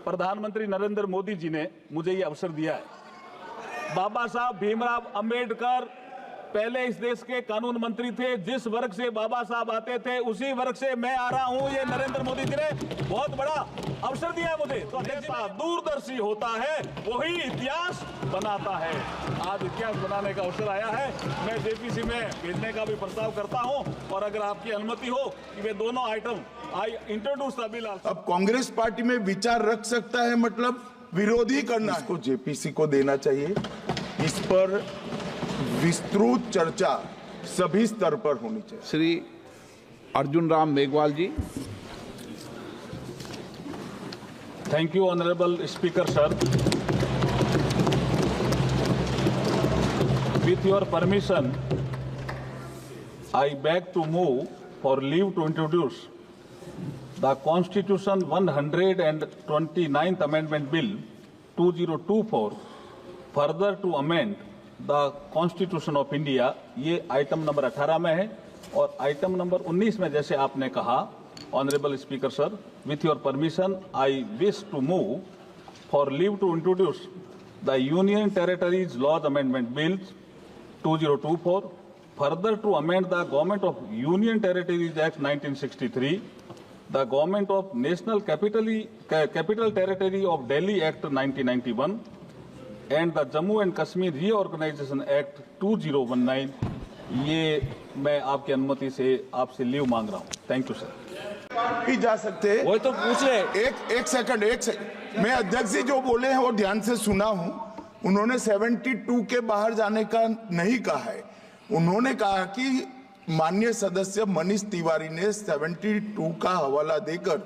प्रधानमंत्री नरेंद्र मोदी जी ने मुझे ये अवसर दिया है। बाबा साहब भीमराव अंबेडकर पहले इस देश के कानून मंत्री थे। जिस वर्ग से बाबा साहब आते थे उसी वर्ग से मैं आ रहा हूं। ये नरेंद्र मोदी जी ने बहुत बड़ा अवसर दिया है मुझे। तो नेता दूरदर्शी होता है, वही इतिहास बनाता है। आज इतिहास बनाने का अवसर आया है। मैं जेपीसी में भेजने का भी प्रस्ताव करता हूं और अगर आपकी अनुमति हो कि वे दोनों item I introduce the bill. अब कांग्रेस पार्टी में विचार रख सकता है, मतलब विरोधी करना, इसको जेपीसी को देना चाहिए। इस पर विस्तृत चर्चा सभी स्तर पर होनी चाहिए। Shri Arjun Ram Meghwal ji. Thank you honourable speaker sir. With your permission I beg to move for leave to introduce the Constitution 129th Amendment Bill 2024 further to amend the Constitution of India। ये आइटम नंबर 18 में है और आइटम नंबर 19 में जैसे आपने कहा honourable speaker sir, with your permission I wish to move for leave to introduce the Union Territories Laws Amendment Bill 2024 further to amend the Government of Union Territories Act 1963, the Government of National Capital Territory of Delhi Act 1991, and the Jammu and Kashmir Reorganization Act 2019। ये मैं आपकी अनुमति से आपसे leave मांग रहा हूँ। Thank you sir. भी जा सकते हैं। वही तो पूछ रहे। एक सेकंड। मैं अध्यक्ष जी जो बोले हैं वो ध्यान से सुना हूं। उन्होंने 72 के बाहर जाने का नहीं कहा है। उन्होंने कहा कि माननीय सदस्य मनीष तिवारी ने 72 का हवाला देकर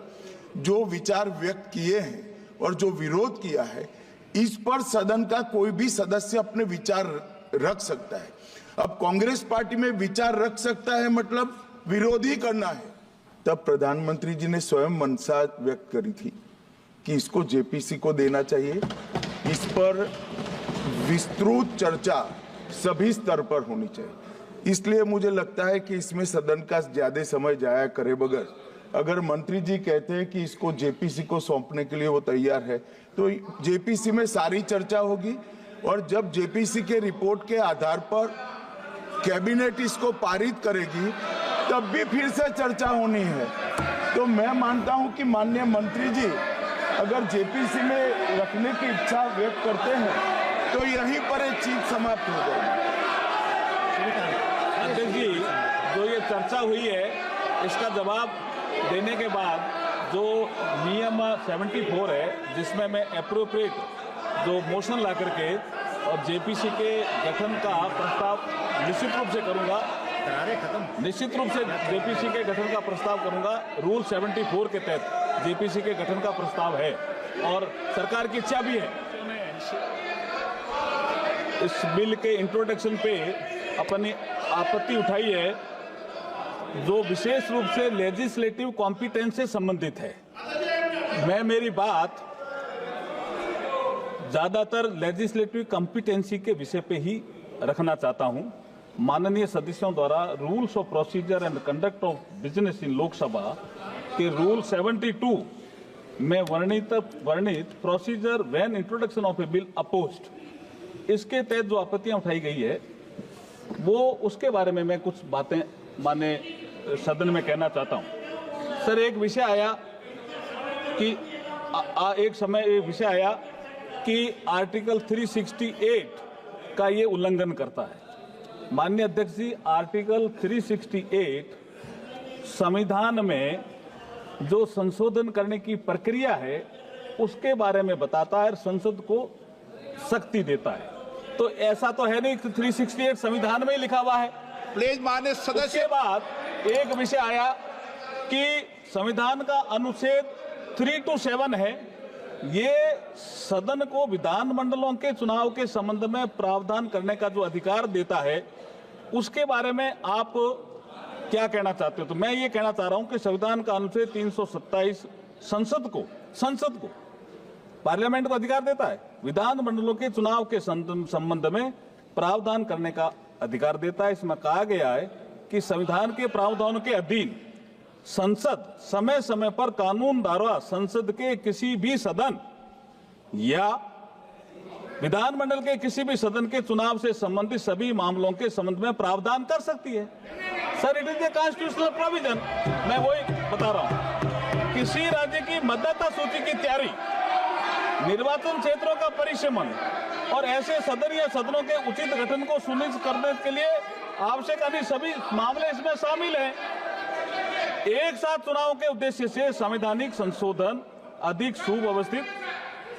जो विचार व्यक्त किए हैं और जो विरोध किया है, इस पर सदन का कोई भी सदस्य अपने विचार रख सकता है। अब कांग्रेस पार्टी में विचार रख सकता है, मतलब विरोधी करना है। तब प्रधानमंत्री जी ने स्वयं मंशा व्यक्त करी थी कि इसको जेपीसी को देना चाहिए। इस पर विस्तृत चर्चा सभी स्तर पर होनी चाहिए। इसलिए मुझे लगता है कि इसमें सदन का ज्यादा समय जाया करे बगैर, अगर मंत्री जी कहते हैं कि इसको जेपीसी को सौंपने के लिए वो तैयार है, तो जेपीसी में सारी चर्चा होगी और जब जेपीसी के रिपोर्ट के आधार पर कैबिनेट इसको पारित करेगी तब भी फिर से चर्चा होनी है। तो मैं मानता हूं कि माननीय मंत्री जी अगर जेपीसी में रखने की इच्छा व्यक्त करते हैं तो यहीं पर एक चीज समाप्त हो जाएगी। अध्यक्ष जी, जो ये चर्चा हुई है इसका जवाब देने के बाद जो नियम 74 है जिसमें मैं एप्रोप्रिएट जो मोशन ला करके और जेपीसी के गठन का प्रस्ताव निश्चित रूप से करूंगा, निश्चित रूप से जेपीसी के गठन का प्रस्ताव करूंगा। रूल 74 के तहत जेपीसी के गठन का प्रस्ताव है और सरकार की इच्छा भी है। इस बिल के इंट्रोडक्शन पे अपनी आपत्ति उठाई है जो विशेष रूप से लेजिस्लेटिव कॉम्पिटेंस से संबंधित है। मैं मेरी बात ज्यादातर लेजिस्लेटिव कॉम्पिटेंसी के विषय पे ही रखना चाहता हूं। माननीय सदस्यों द्वारा rules of procedure and conduct of business in Lok Sabha के रूल 72 में वर्णित procedure when introduction of A bill opposed, इसके तहत जो आपत्तियां उठाई गई है वो उसके बारे में मैं कुछ बातें माने सदन में कहना चाहता हूं। सर, एक विषय आया कि एक समय एक विषय आया कि आर्टिकल 368 का ये उल्लंघन करता है। माननीय अध्यक्ष जी, आर्टिकल 368 संविधान में जो संशोधन करने की प्रक्रिया है उसके बारे में बताता है और संसद को शक्ति देता है। तो ऐसा तो है नहीं कि 368 संविधान में ही लिखा हुआ है। प्लीज माननीय सदस्य। उसके बाद एक विषय आया कि संविधान का अनुच्छेद 327 है, ये सदन को विधानमंडलों के चुनाव के संबंध में प्रावधान करने का जो अधिकार देता है उसके बारे में आप क्या कहना चाहते हो? तो मैं ये कहना चाह रहा हूं कि संविधान का अनुच्छेद 327 संसद को पार्लियामेंट को अधिकार देता है, विधानमंडलों के चुनाव के संबंध में प्रावधान करने का अधिकार देता है। इसमें कहा गया है कि संविधान के प्रावधानों के अधीन संसद समय समय पर कानून द्वारा संसद के किसी भी सदन या विधानमंडल के किसी भी सदन के चुनाव से संबंधित सभी मामलों के संबंध में प्रावधान कर सकती है। Sir, it is a constitutional provision. मैं वही बता रहा हूं। किसी राज्य की मतदाता सूची की तैयारी, निर्वाचन क्षेत्रों का परिसीमन और ऐसे सदन या सदनों के उचित गठन को सुनिश्चित करने के लिए आवश्यक अन्य सभी मामले इसमें शामिल हैं। एक साथ चुनाव के उद्देश्य से संवैधानिक संशोधन अधिक सुव्यवस्थित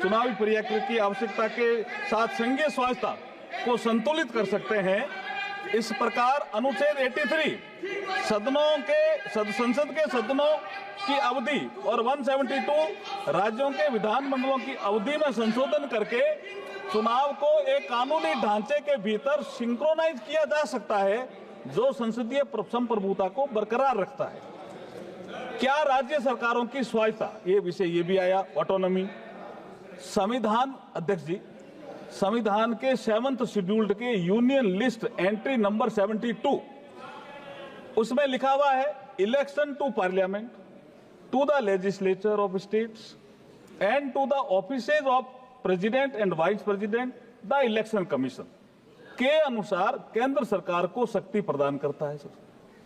चुनावी प्रक्रिया की आवश्यकता के साथ संघीय स्वायत्तता को संतुलित कर सकते हैं। इस प्रकार अनुच्छेद 83 संसद के सदनों की अवधि और 172 राज्यों के विधानमंडलों की अवधि में संशोधन करके चुनाव को एक कानूनी ढांचे के भीतर सिंक्रोनाइज किया जा सकता है, जो संसदीय संप्रभुता को बरकरार रखता है। क्या राज्य सरकारों की स्वायत्तता, ये विषय ये भी आया, ऑटोनॉमी। संविधान अध्यक्ष जी, संविधान के 7th शेड्यूल्ड के यूनियन लिस्ट एंट्री नंबर 72, उसमें लिखा हुआ है election to parliament, to the legislature of states and to the offices of president and vice president the election commission के अनुसार केंद्र सरकार को शक्ति प्रदान करता है। सर,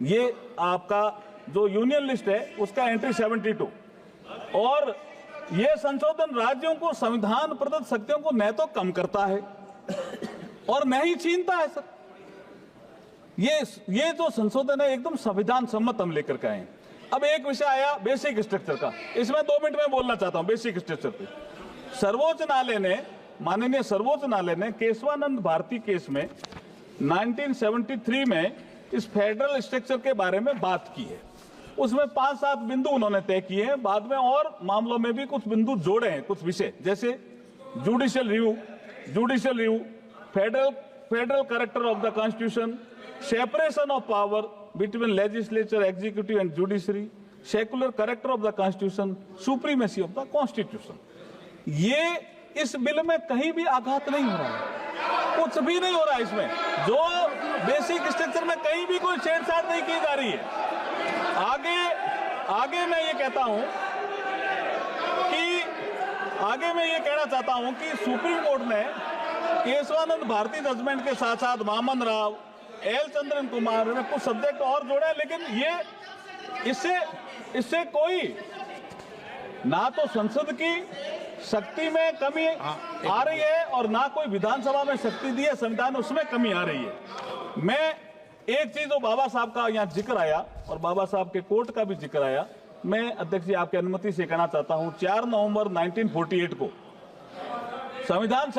ये आपका जो यूनियन लिस्ट है उसका एंट्री 72, और यह संशोधन राज्यों को संविधान प्रदत्त शक्तियों को न तो कम करता है और न ही छीनता है। सर, ये जो संशोधन है एकदम संविधान सम्मत हम लेकर के आए। अब एक विषय आया बेसिक स्ट्रक्चर का, इसमें 2 मिनट में बोलना चाहता हूं। बेसिक स्ट्रक्चर पे सर्वोच्च न्यायालय ने, माननीय सर्वोच्च न्यायालय ने केशवानंद भारती केस में 1973 में इस फेडरल स्ट्रक्चर के बारे में बात की है। उसमें 5-7 बिंदु उन्होंने तय किए हैं। बाद में और मामलों में भी कुछ बिंदु जोड़े हैं, कुछ विषय, जैसे judicial review, federal character of the constitution, separation of power between legislature, executive and judiciary, secular character of the constitution, supremacy of the constitution. ये इस बिल में कहीं भी आघात नहीं हो रहा है, कुछ भी नहीं हो रहा है इसमें। जो बेसिक स्ट्रक्चर में कहीं भी कोई छेड़छाड़ नहीं की जा रही है। आगे मैं ये कहता हूं चाहता हूं कि सुप्रीम कोर्ट ने केशवानंद भारती जजमेंट के साथ साथ वामन राव, एल चंद्रन कुमार ने कुछ सब्जेक्ट और जोड़े, लेकिन ये इससे कोई ना तो संसद की शक्ति में कमी आ रही है और ना कोई विधानसभा में शक्ति दी है संविधान, उसमें कमी आ रही है। मैं एक चीज, जो बाबा साहब का यहाँ जिक्र आया और बाबा साहब के कोर्ट का भी जिक्र आया, मैं अध्यक्ष जी आपकी अनुमति से कहना चाहता हूं। 4 नवंबर 1948 को संविधान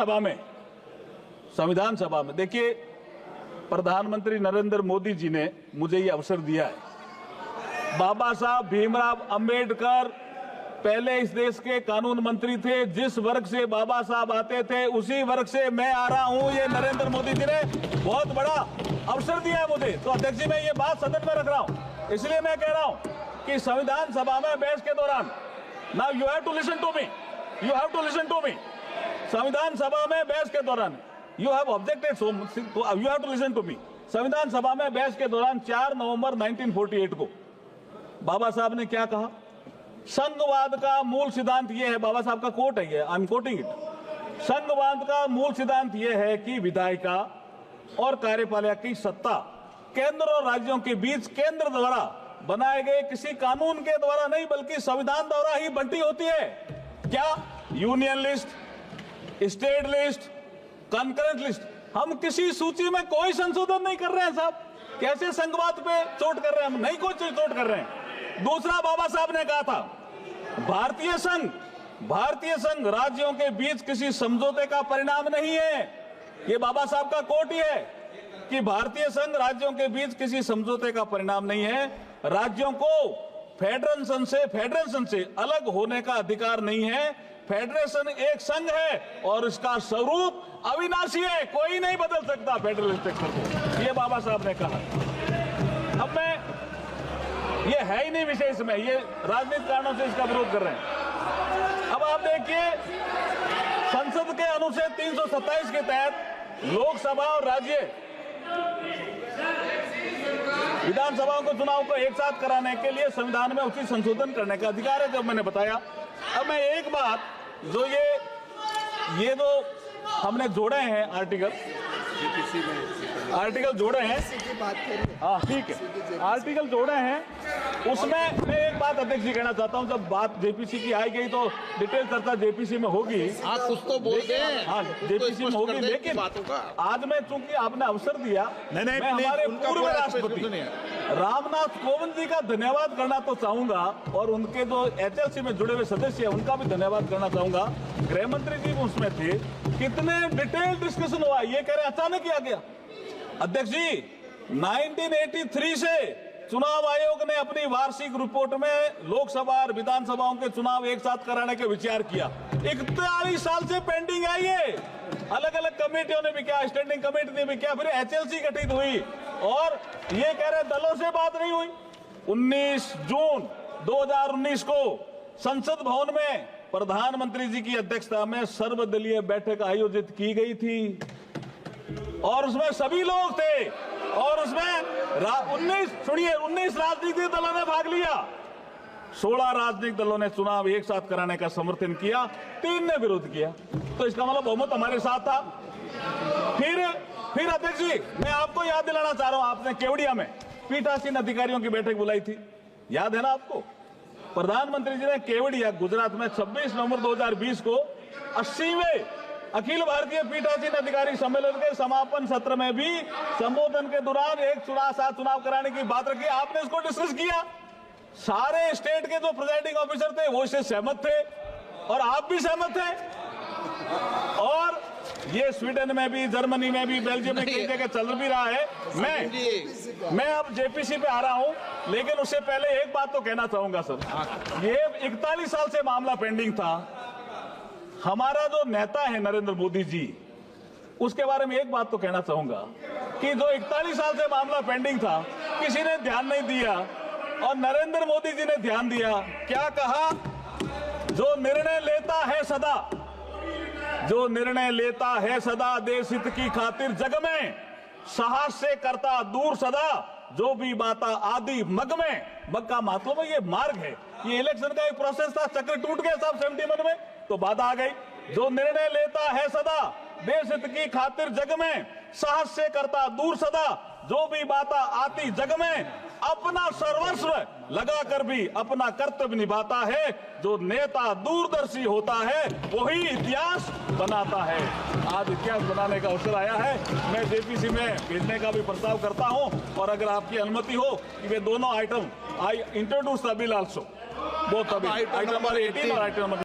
सभा में देखिए, प्रधानमंत्री नरेंद्र मोदी जी ने मुझे ये अवसर दिया है। बाबा साहब भीमराव अंबेडकर पहले इस देश के कानून मंत्री थे। जिस वर्ग से बाबा साहब आते थे उसी वर्ग से मैं आ रहा हूं। ये नरेंद्र मोदी जी ने बहुत बड़ा अवसर दिया है मुझे। तो अध्यक्ष जी, मैं ये बात सदन में रख रहा हूं, इसलिए मैं कह रहा हूं कि संविधान सभा में बहस के दौरान, now you have to listen to me, संविधान सभा में बहस के दौरान you have objected, so you have to listen to me. संविधान सभा में बहस के दौरान 4 नवंबर 1948 को बाबा साहब ने क्या कहा? संघवाद का मूल सिद्धांत यह है, बाबा साहब का कोट है ये, आई एम कोटिंग इट। संघवाद का मूल सिद्धांत यह है कि विधायिका और कार्यपालिका की सत्ता केंद्र और राज्यों के बीच केंद्र द्वारा बनाए गए किसी कानून के द्वारा नहीं, बल्कि संविधान द्वारा ही बंटी होती है। क्या? Union list, state list, concurrent list. हम किसी सूची में कोई संशोधन नहीं कर रहे हैं साहब। कैसे संघवाद पे चोट कर रहे हैं? हम नहीं कोई चोट कर रहे हैं। दूसरा, बाबा साहब ने कहा था भारतीय संघ राज्यों के बीच किसी समझौते का परिणाम नहीं है। ये बाबा साहब का कोट ही है कि भारतीय संघ राज्यों के बीच किसी समझौते का परिणाम नहीं है। राज्यों को फेडरेशन से अलग होने का अधिकार नहीं है। फेडरेशन एक संघ है और इसका स्वरूप अविनाशी है, कोई नहीं बदल सकता फेडरल स्ट्रक्चर को, ये बाबा साहब ने कहा। अब ये है ही नहीं विषय इसमें, ये राजनीतिक कारणों से इसका विरोध कर रहे हैं। अब आप देखिए, संसद के अनुच्छेद 327 के तहत लोकसभा और राज्य विधानसभाओं के चुनाव को एक साथ कराने के लिए संविधान में उचित संशोधन करने का अधिकार है, जब मैंने बताया। अब मैं एक बात, जो ये जो हमने जोड़े हैं आर्टिकल जोड़े हैं, हाँ ठीक है, आर्टिकल जोड़े हैं, उसमें मैं एक बात अध्यक्ष जी कहना चाहता हूं। जब बात जेपीसी की आई गई तो डिटेल चर्चा जेपीसी में होगी, कुछ तो बोल दें। हाँ जेपीसी में होगी, लेकिन आज मैं चूंकि आपने अवसर दिया, मैं हमारे पूर्व राष्ट्रपति रामनाथ कोविंद जी का धन्यवाद करना तो चाहूंगा, और उनके जो एचएलसी में जुड़े हुए सदस्य हैं उनका भी धन्यवाद करना चाहूंगा। गृह मंत्री जी भी उसमें थे। कितने डिटेल डिस्कशन हुआ, ये कह रहे अचानक ही आ गया। अध्यक्ष जी, 1983 से चुनाव आयोग ने अपनी वार्षिक रिपोर्ट में लोकसभा और विधानसभाओं के चुनाव एक साथ कराने का विचार किया। 41 साल से पेंडिंग है ये। अलग अलग कमेटियों ने भी किया, स्टैंडिंग कमेटी ने भी किया, फिर एचएलसी गठित हुई, और ये कह रहे दलों से बात नहीं हुई। 19 जून 2019 को संसद भवन में प्रधानमंत्री जी की अध्यक्षता में सर्वदलीय बैठक आयोजित की गई थी, और उसमें सभी लोग थे, और उसमें 19 राजनीतिक दलों ने भाग लिया। 16 राजनीतिक दलों ने चुनाव एक साथ कराने का समर्थन किया, 3 ने विरोध किया। तो इसका मतलब बहुमत हमारे साथ था। फिर अध्यक्ष जी, मैं आपको याद दिलाना चाह रहा हूं, आपने केवड़िया में पीठासीन अधिकारियों की बैठक बुलाई थी, याद है ना आपको? प्रधानमंत्री जी ने केवड़िया गुजरात में 26 नवंबर 2020 को 80वें अखिल भारतीय पीठासीन अधिकारी सम्मेलन के समापन सत्र में भी संबोधन के दौरान एक चुनाव कराने की बात रखी। आपने इसको डिस्कस किया, सारे स्टेट के जो प्रिजाइडिंग ऑफिसर थे वो इससे सहमत थे, और आप भी सहमत थे, और ये स्वीडन में भी, जर्मनी में भी, बेल्जियम में कई जगह चल भी रहा है। मैं अब जेपीसी पे आ रहा हूं, लेकिन उससे पहले एक बात तो कहना चाहूंगा सर। ये 41 साल से मामला पेंडिंग था। हमारा जो नेता है नरेंद्र मोदी जी, उसके बारे में एक बात तो कहना चाहूंगा कि जो 41 साल से मामला पेंडिंग था, किसी ने ध्यान नहीं दिया, और नरेंद्र मोदी जी ने ध्यान दिया। क्या कहा? जो निर्णय लेता है सदा, जो निर्णय लेता है सदा देश हित की खातिर जग में, साहस से करता दूर सदा, जो भी बाता आदि मग में। मग का मतलब है ये मार्ग है। ये इलेक्शन का एक प्रोसेस था, चक्र टूट गया साहब 71 में, तो बाधा आ गई। जो निर्णय लेता है सदा देश हित की खातिर जग में, साहस से करता दूर सदा, जो भी बाता आती जग में, अपना सर्वस्व लगा कर भी अपना कर्तव्य निभाता है। जो नेता दूरदर्शी होता है वही इतिहास बनाता है। आज इतिहास बनाने का अवसर आया है। मैं जेपीसी में भेजने का भी प्रस्ताव करता हूं, और अगर आपकी अनुमति हो कि वे दोनों item I introduce the bill also, both item number 18 और आइटम नंबर